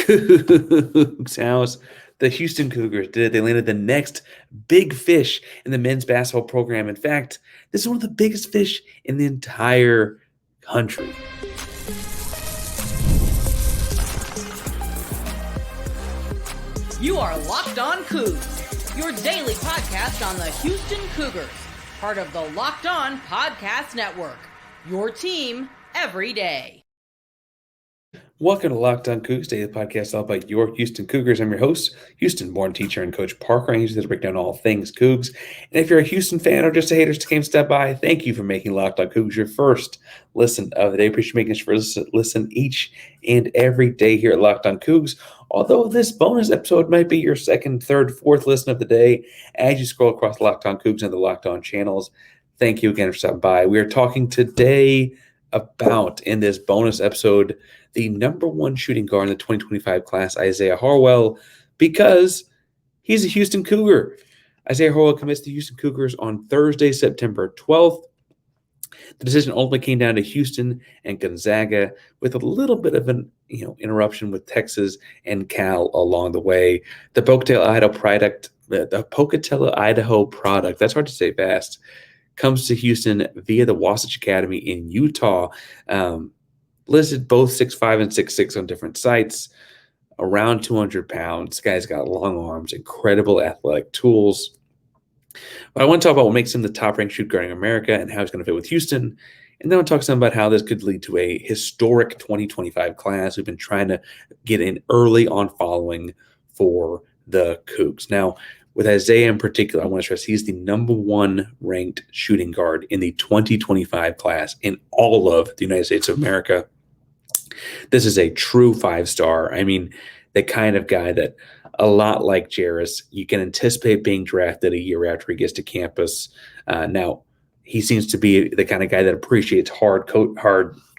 COOGS House. The Houston Cougars did it. They landed the next big fish in the men's basketball program. In fact, this is one of the biggest fish in the entire country. You are Locked On Cougs, your daily podcast on the Houston Cougars, part of the Locked On Podcast Network, your team every day. Welcome to Locked On Cougs, daily podcast all about your Houston Cougars. I'm your host, Houston-born teacher and coach Parker. I'm here to break down all things Cougs. And if you're a Houston fan or just a hater that came to step by, thank you for making Locked On Cougs your first listen of the day. Appreciate making us first listen each and every day here at Locked On Cougs. Although this bonus episode might be your second, third, fourth listen of the day as you scroll across Locked On Cougs and the Locked On channels. Thank you again for stopping by. We are talking today about, in this bonus episode, the number one shooting guard in the 2025 class, Isiah Harwell, because he's a Houston Cougar. Isiah Harwell commits to Houston Cougars on Thursday, September 12th. The decision ultimately came down to Houston and Gonzaga, with a little bit of an interruption with Texas and Cal along the way. The Pocatello, Idaho product, that's hard to say fast, comes to Houston via the Wasatch Academy in Utah. Listed both 6'5" and 6'6" on different sites, around 200 pounds. This guy's got long arms, incredible athletic tools. But I want to talk about what makes him the top-ranked shooting guard in America and how he's going to fit with Houston. And then I'll talk some about how this could lead to a historic 2025 class. We've been trying to get in early on following for the Cougs. Now, with Isiah in particular, I want to stress he's the number one ranked shooting guard in the 2025 class in all of the United States of America. This is a true five-star. I mean, the kind of guy that, a lot like Jairus, you can anticipate being drafted a year after he gets to campus. Now, he seems to be the kind of guy that appreciates hard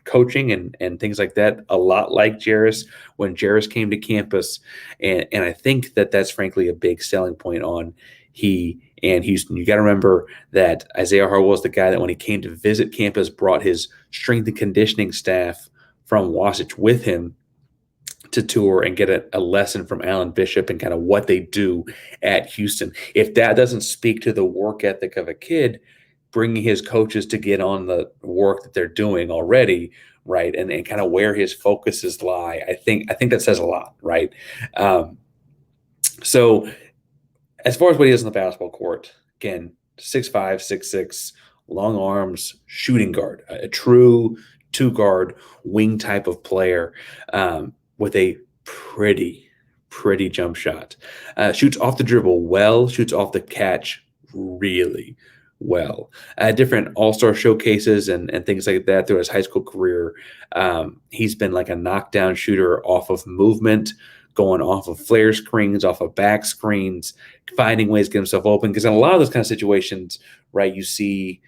coaching and things like that, a lot like Jairus when Jairus came to campus. And I think that that's frankly a big selling point on he and Houston. You got to remember that Isiah Harwell was the guy that when he came to visit campus brought his strength and conditioning staff from Wasatch with him to tour and get a lesson from Alan Bishop and kind of what they do at Houston. If that doesn't speak to the work ethic of a kid, bringing his coaches to get on the work that they're doing already, right, and kind of where his focuses lie, I think that says a lot, right? So as far as what he is on the basketball court, again, 6'5", 6'6", long arms, shooting guard, a true two-guard wing type of player with a pretty jump shot. Shoots off the dribble well, shoots off the catch really well. Different all-star showcases and things like that through his high school career. He's been like a knockdown shooter off of movement, going off of flare screens, off of back screens, finding ways to get himself open. Because in a lot of those kind of situations, right, you see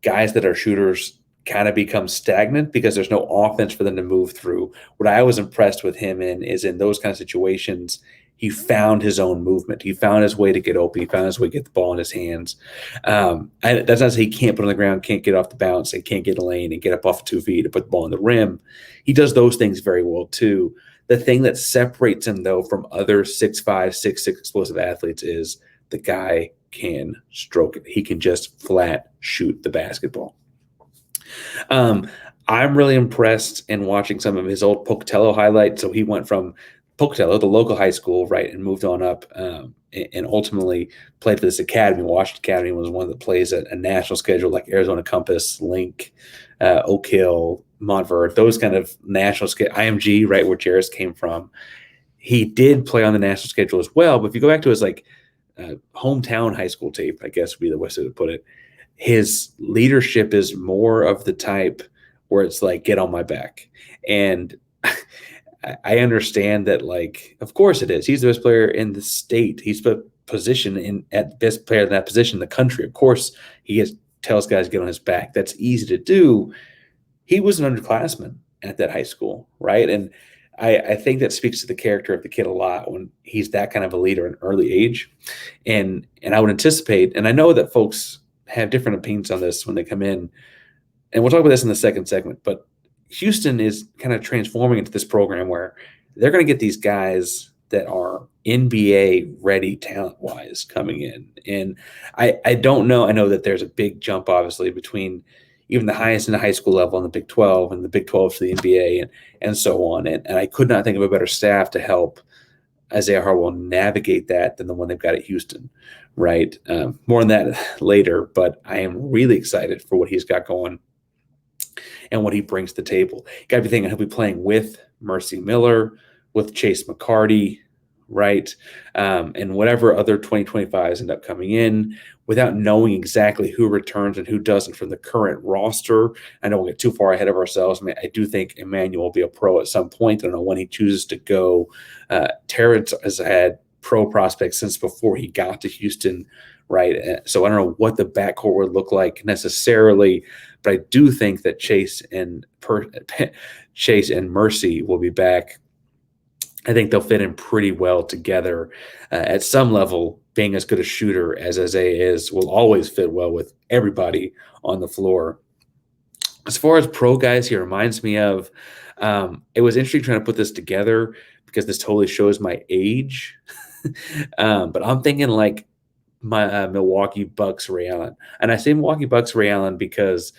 guys that are shooters kind of become stagnant because there's no offense for them to move through. What I was impressed with him in is in those kind of situations, he found his own movement. He found his way to get open. He found his way to get the ball in his hands. That's not to say he can't put it on the ground, can't get off the bounce, and can't get a lane and get up off of 2 feet to put the ball in the rim. He does those things very well too. The thing that separates him, though, from other 6'5", 6'6" explosive athletes is the guy can stroke it. He can just flat shoot the basketball. I'm really impressed in watching some of his old Pocatello highlights. So he went from Pocatello, the local high school, right, and moved on up and ultimately played for this academy. Washington Academy was one that plays a national schedule like Arizona Compass, Link, Oak Hill, Montverde, those kind of national schedule, IMG, right, where Jairus came from. He did play on the national schedule as well, but if you go back to his hometown high school tape, I guess would be the best way to put it, his leadership is more of the type where it's like, get on my back. And I understand that, of course it is. He's the best player in the state. He's the position at best player in that position in the country. Of course, he tells guys to get on his back. That's easy to do. He was an underclassman at that high school, right? And I think that speaks to the character of the kid a lot when he's that kind of a leader at an early age. And I would anticipate, and I know that folks have different opinions on this when they come in, and we'll talk about this in the second segment, but Houston is kind of transforming into this program where they're going to get these guys that are NBA ready talent-wise coming in. And I don't know. I know that there's a big jump, obviously, between even the highest in the high school level in the Big 12 and the Big 12 to the NBA and so on. And I could not think of a better staff to help Isiah Harwell navigate that than the one they've got at Houston, right? More on that later, but I am really excited for what he's got going and what he brings to the table. You got to be thinking he'll be playing with Mercy Miller, with Chase McCarty, right? And whatever other 2025s end up coming in without knowing exactly who returns and who doesn't from the current roster. I don't want to get too far ahead of ourselves. I mean, I do think Emmanuel will be a pro at some point. I don't know when he chooses to go. Terrence has had pro prospects since before he got to Houston, right? So I don't know what the backcourt would look like necessarily, but I do think that Chase and Mercy will be back. I think they'll fit in pretty well together. At some level, being as good a shooter as Isiah is will always fit well with everybody on the floor. As far as pro guys, he reminds me of, it was interesting trying to put this together because this totally shows my age. But I'm thinking like my Milwaukee Bucks Ray Allen. And I say Milwaukee Bucks Ray Allen because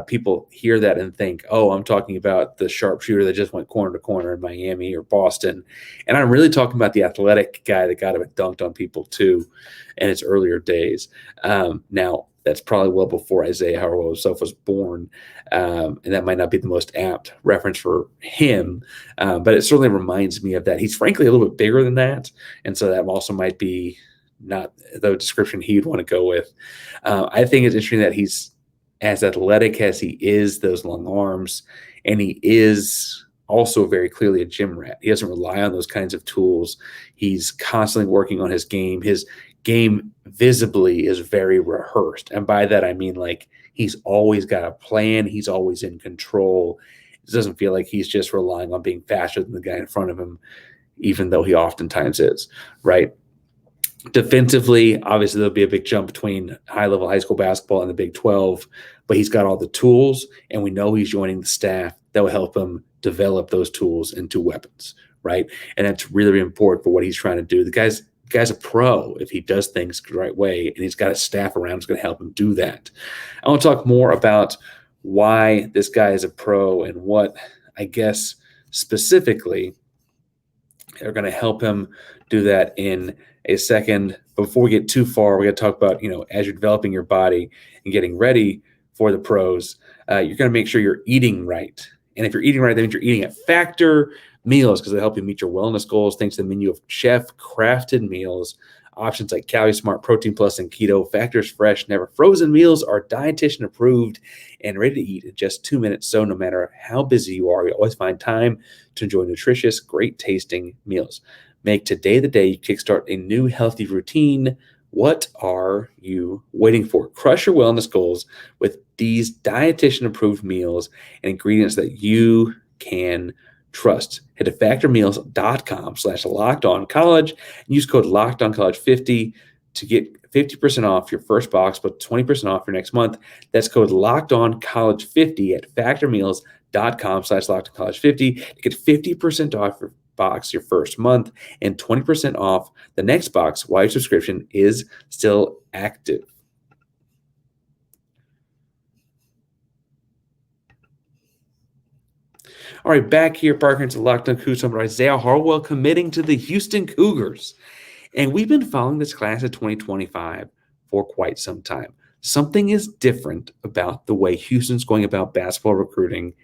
people hear that and think, oh, I'm talking about the sharpshooter that just went corner to corner in Miami or Boston. And I'm really talking about the athletic guy that got him and dunked on people too in its earlier days. Now, that's probably well before Isiah Harwell himself was born. And that might not be the most apt reference for him, but it certainly reminds me of that. He's frankly a little bit bigger than that. And so that also might be not the description he'd want to go with. I think it's interesting that he's as athletic as he is, those long arms, and he is also very clearly a gym rat. He doesn't rely on those kinds of tools. He's constantly working on his game. His game visibly is very rehearsed. And by that, I mean like he's always got a plan. He's always in control. It doesn't feel like he's just relying on being faster than the guy in front of him, even though he oftentimes is, right? Defensively, obviously, there'll be a big jump between high-level high school basketball and the Big 12, but he's got all the tools, and we know he's joining the staff that will help him develop those tools into weapons, right? And that's really, really important for what he's trying to do. The guy's a pro if he does things the right way, and he's got a staff around who's going to help him do that. I want to talk more about why this guy is a pro and what, I guess, specifically are going to help him do that in a second. Before we get too far, we got to talk about, as you're developing your body and getting ready for the pros, you're going to make sure you're eating right. And if you're eating right, that means you're eating at Factor meals because they help you meet your wellness goals thanks to the menu of chef-crafted meals. Options like Calorie Smart, Protein Plus, and Keto. Factor's fresh, never frozen meals are dietitian approved and ready to eat in just 2 minutes. So no matter how busy you are, you always find time to enjoy nutritious, great tasting meals. Make today the day you kickstart a new healthy routine. What are you waiting for? Crush your wellness goals with these dietitian approved meals and ingredients that you can trust. Head to factormeals.com/lockedoncollege and use code LockedOnCollege50 to get 50% off your first box, but 20% off your next month. That's code LockedOnCollege50 at factormeals.com/LockedOnCollege50 to get 50% off your box your first month and 20% off the next box while your subscription is still active. All right, back here, Parker, to Locked On Cougs, talking about Isiah Harwell committing to the Houston Cougars. And we've been following this class of 2025 for quite some time. Something is different about the way Houston's going about basketball recruiting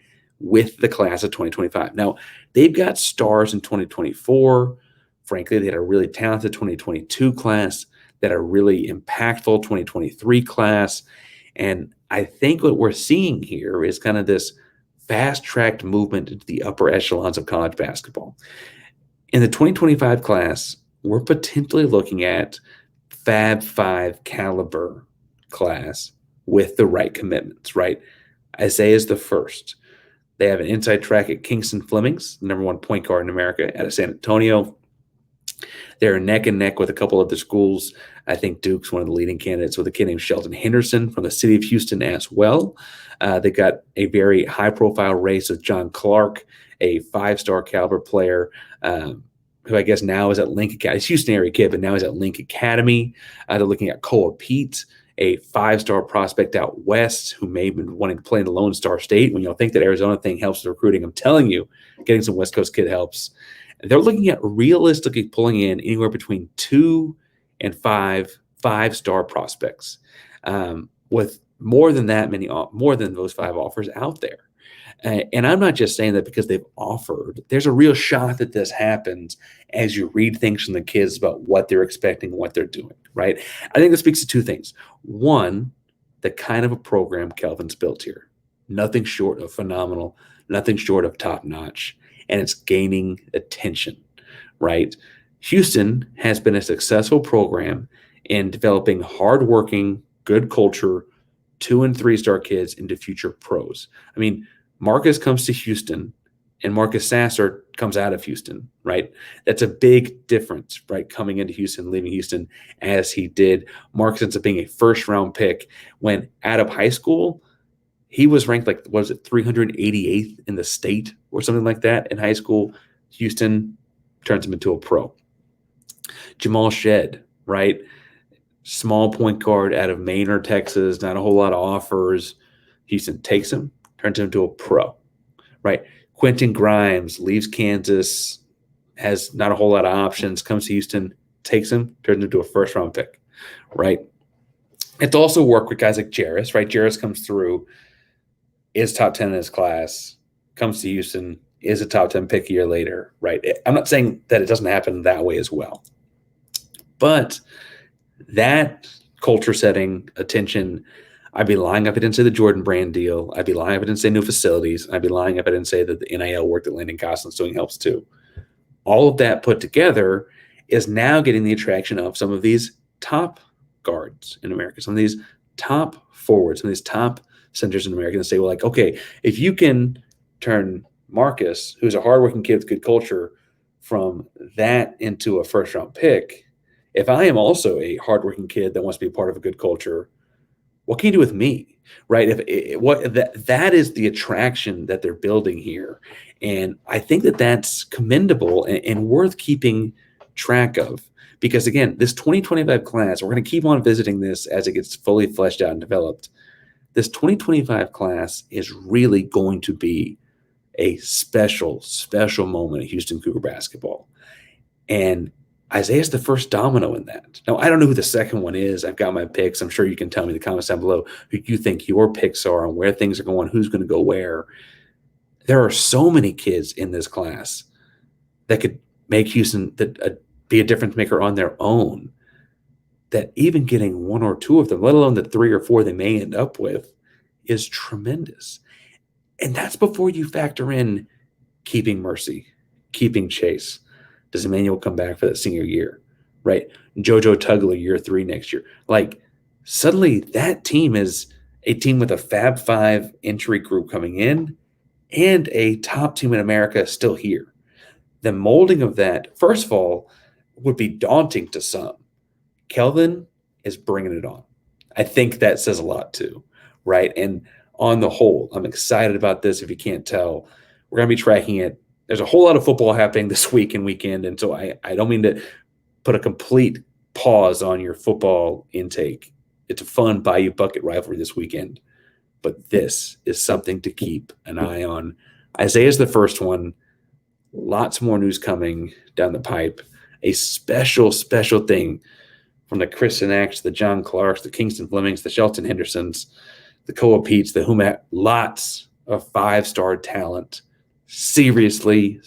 with the class of 2025. Now, they've got stars in 2024. Frankly, they had a really talented 2022 class, that a really impactful 2023 class. And I think what we're seeing here is kind of this fast-tracked movement into the upper echelons of college basketball. In the 2025 class, we're potentially looking at Fab Five caliber class with the right commitments, right? Isiah is the first. They have an inside track at Kingston Flemings, number one point guard in America out of San Antonio. They're neck and neck with a couple other schools. I think Duke's one of the leading candidates with a kid named Shelton Henderson from the city of Houston as well. They got a very high-profile race with John Clark, a five-star caliber player who I guess now is at Link Academy. He's a Houston area kid, but now he's at Link Academy. They're looking at Cole Pete, a five-star prospect out west who may have been wanting to play in the Lone Star State. When you'll think that Arizona thing helps with recruiting, I'm telling you, getting some West Coast kid helps. They're looking at realistically pulling in anywhere between 2 and 5-star prospects, with more than those 5 offers out there. And I'm not just saying that because they've offered. There's a real shot that this happens as you read things from the kids about what they're expecting, what they're doing, right? I think this speaks to 2 things. One, the kind of a program Kelvin's built here. Nothing short of phenomenal, nothing short of top-notch, and it's gaining attention, right? Houston has been a successful program in developing hardworking, good culture, 2- and 3-star kids into future pros. I mean, Marcus comes to Houston, and Marcus Sasser comes out of Houston, right? That's a big difference, right? Coming into Houston, leaving Houston as he did. Marcus ends up being a first-round pick when out of high school, he was ranked 388th in the state or something like that in high school. Houston turns him into a pro. Jamal Shed, right? Small point guard out of Maynard, Texas, not a whole lot of offers. Houston takes him, turns him into a pro, right? Quentin Grimes leaves Kansas, has not a whole lot of options, comes to Houston, takes him, turns him into a first-round pick, right? It's also worked with guys like Jarris, right? Jarris comes through, is top 10 in his class, comes to Houston, is a top 10 pick a year later, right? I'm not saying that it doesn't happen that way as well. But that culture setting, attention, I'd be lying if I didn't say the Jordan Brand deal. I'd be lying if I didn't say new facilities. I'd be lying if I didn't say that the NIL work that Landon Gosselin's doing helps too. All of that put together is now getting the attraction of some of these top guards in America, some of these top forwards, some of these top centers in America, and say, well, okay, if you can turn Marcus, who's a hardworking kid with good culture, from that into a first-round pick, if I am also a hardworking kid that wants to be a part of a good culture, what can you do with me, right? That is the attraction that they're building here, and I think that that's commendable and worth keeping track of. Because again, this 2025 class, we're going to keep on visiting this as it gets fully fleshed out and developed. This 2025 class is really going to be a special, special moment in Houston Cougar basketball, and Isaiah's the first domino in that. Now, I don't know who the second one is. I've got my picks. I'm sure you can tell me in the comments down below who you think your picks are and where things are going, who's going to go where. There are so many kids in this class that could make Houston be a difference maker on their own, that even getting 1 or 2 of them, let alone the 3 or 4 they may end up with, is tremendous. And that's before you factor in keeping Mercy, keeping Chase. Does Emmanuel come back for that senior year, right? JoJo Tugler, year 3 next year. Suddenly that team is a team with a Fab Five entry group coming in and a top team in America still here. The molding of that, first of all, would be daunting to some. Kelvin is bringing it on. I think that says a lot too, right? And on the whole, I'm excited about this. If you can't tell, we're going to be tracking it. There's a whole lot of football happening this week and weekend, and so I don't mean to put a complete pause on your football intake. It's a fun Bayou Bucket rivalry this weekend, but this is something to keep an eye on. Isaiah's the first one. Lots more news coming down the pipe. A special, special thing from the Chris Sinacks, the John Clarks, the Kingston Flemings, the Shelton Hendersons, the Koa Peets, the Humat. Lots of 5-star talent. Seriously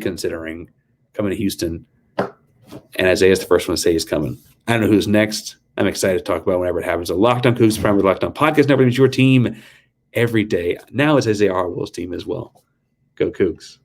considering coming to Houston. And Isaiah's the first one to say he's coming. I don't know who's next. I'm excited to talk about it whenever it happens. So Locked On Cougs, primary Locked On podcast network is your team every day. Now it's Isiah Harwell's team as well. Go Cougs.